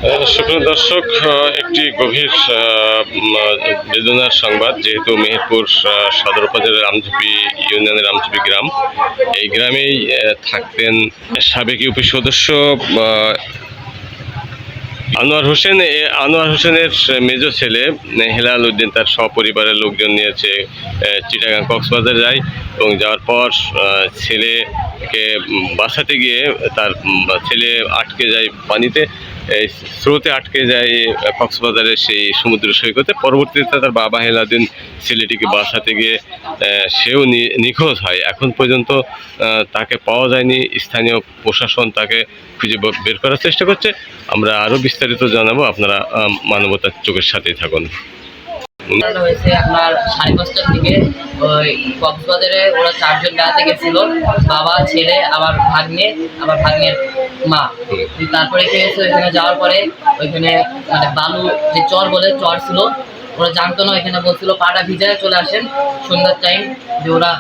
সুপ্রিয় দর্শক, একটি গভীর বেদনার সংবাদ। যেহেতু মেহেরপুর সদর উপজেলার আমঝুপি ইউনিয়নের আমঝুপি গ্রাম, এই গ্রামেই থাকতেন সাবেক ইউপি সদস্য আনোয়ার হোসেন। আনোয়ার হোসেনের মেজ ছেলে হেলাল উদ্দিন তার সপরিবারের লোকজন নিয়েছে চিটাগাং কক্সবাজার যায়, এবং যাওয়ার পর ছেলেকে বাঁচাতে গিয়ে তার ছেলে আটকে যায় পানিতে, এই স্রোতে আটকে যায় কক্সবাজারের সেই সমুদ্র সৈকতে। পরবর্তীতে তার বাবা হেলালুদ্দিন ছেলেটিকে বাঁচাতে গিয়ে সেও নিখোঁজ হয়। এখন পর্যন্ত তাকে পাওয়া যায়নি। স্থানীয় প্রশাসন তাকে খুঁজে বের করার চেষ্টা করছে। আমরা আরও বিস্তারিত জানাবো, আপনারা মানবতার চোখের সাথেই থাকুন। হয়েছে আপনার 5:30টার দিকে ওই কক্সবাজারে ওরা 4 জন বেড়াতে গেছিল, বাবা, ছেলে, আবার ভাগ্নের মা। তারপরে কি হয়েছে, ওইখানে যাওয়ার পরে ওইখানে মানে বালু যে চর বলে চর ছিল, ওরা জানতো না। ওইখানে বলছিল পাটা ভিজায় চলে আসেন সন্ধ্যার টাইম। যে ওরা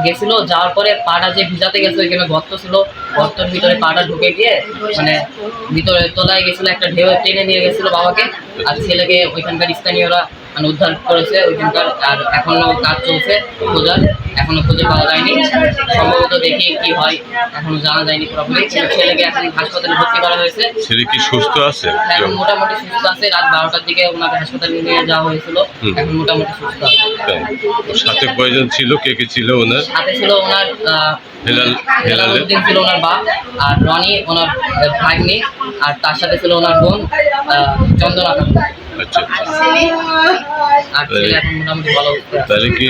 গেছিল, যাওয়ার পরে পাটা যে ভিজাতে গেছে ওইখানে গর্ত ছিল, গর্তের ভিতরে পাটা ঢুকে গিয়ে মানে ভিতরে তলায় গেছিল, একটা ঢেউ টেনে নিয়ে গেছিল বাবাকে আর ছেলেকে। ওইখানকার স্থানীয়রা মানে উদ্ধার করেছে ওইখানকার, আর এখনো কাজ চলছে খোঁজার, এখনো খুঁজে পাওয়া যায়নি। সম্ভবত দেখি কি হয়, এখনো জানা যায়নি পুরোপুরি। ছেলেকে এখন হাসপাতালে ভর্তি করা হয়েছে। ছেলে কি সুস্থ আছে? এখন মোটামুটি সুস্থ আছে। রাত 12টার দিকে ওনাকে হাসপাতালে নিয়ে যাওয়া হয়েছিল, এখন মোটামুটি সুস্থ আছে। সাথে কয়জন ছিল? কে কে ছিল ওনার সাথে? ছিল ওনার হেলাল উদ্দিন ছিল ওনার বাপ, আর রনি ওনার ভাগ্নি, আর তার সাথে ছিল ওনার বোন চন্দনা। আচ্ছা, আর ছেলে এখন মোটামুটি ভালো। তাহলে কি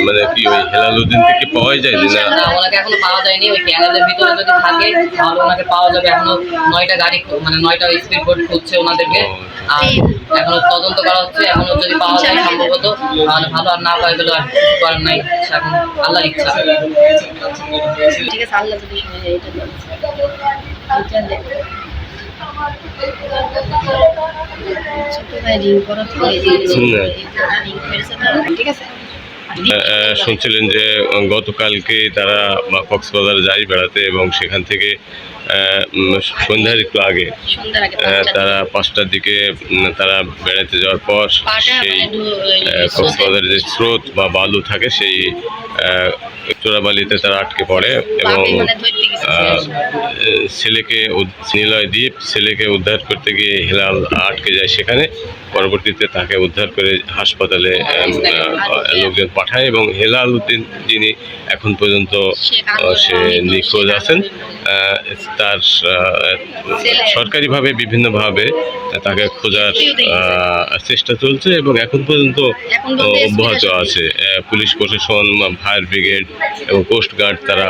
মানে কি ওই হেলাল উদ্দিন থেকে পাওয়া যায়নি? না, ওনাকে এখনো পাওয়া যায়নি। ওই ক্যানেলের ভিতরে যদি থাকে তাহলে ওনাকে পাওয়া যাবে। এখনো 9টা গাড়ি মানে 9টা স্পিড বোট খুঁজছে ওনাদেরকে, আর এখনো তদন্ত করা হচ্ছে। এখনো যদি পাওয়া যায় সম্ভবত তাহলে ভালো, আর না পাওয়া গেলে আর কিছু করার নাই। এখন আল্লাহর ইচ্ছা। ঠিক আছে, আল্লাহ যদি শুনছিলেন যে গতকালকে তারা কক্সবাজার যায় বেড়াতে, এবং সেখান থেকে সন্ধ্যার একটু আগে তারা 5টার দিকে তারা বেড়াতে যাওয়ার পর সেই কক্সবাজারের যে স্রোত বা বালু থাকে সেই চোরাবালিতে তারা আটকে পড়ে, এবং ছেলেকে নিলয় দ্বীপ ছেলেকে উদ্ধার করতে গিয়ে হেলাল আটকে যায় সেখানে। পরবর্তীতে তাকে উদ্ধার করে হাসপাতালে লোকজন পাঠায়, এবং হেলাল উদ্দিন যিনি এখন পর্যন্ত সে নিখোঁজ আছেন, তার সরকারিভাবে বিভিন্নভাবে তাকে খোঁজার চেষ্টা চলছে, এবং এখন পর্যন্ত অব্যাহত আছে। পুলিশ প্রশাসন, ফায়ার ব্রিগেড এবং কোস্টগার্ড তারা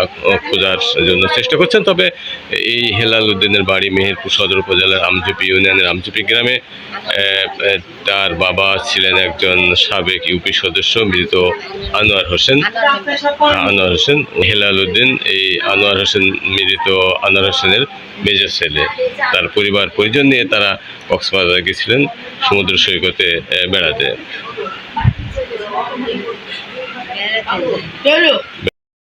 খোঁজার জন্য চেষ্টা করছেন। তবে এই হেলাল উদ্দিনের বাড়ি মেহেরপুর সদর উপজেলার আমঝুপি ইউনিয়নের আমঝুপি গ্রামে। তার বাবা ছিলেন একজন সাবেক ইউপি সদস্য মৃত আনোয়ার হোসেন। হেলাল উদ্দিন এই আনোয়ার হোসেন মৃত আনোয়ার হোসেনের মেজ ছেলে। তার পরিবার পরিজন নিয়ে তারা কক্সবাজার গেছিলেন সমুদ্র সৈকতে বেড়াতে।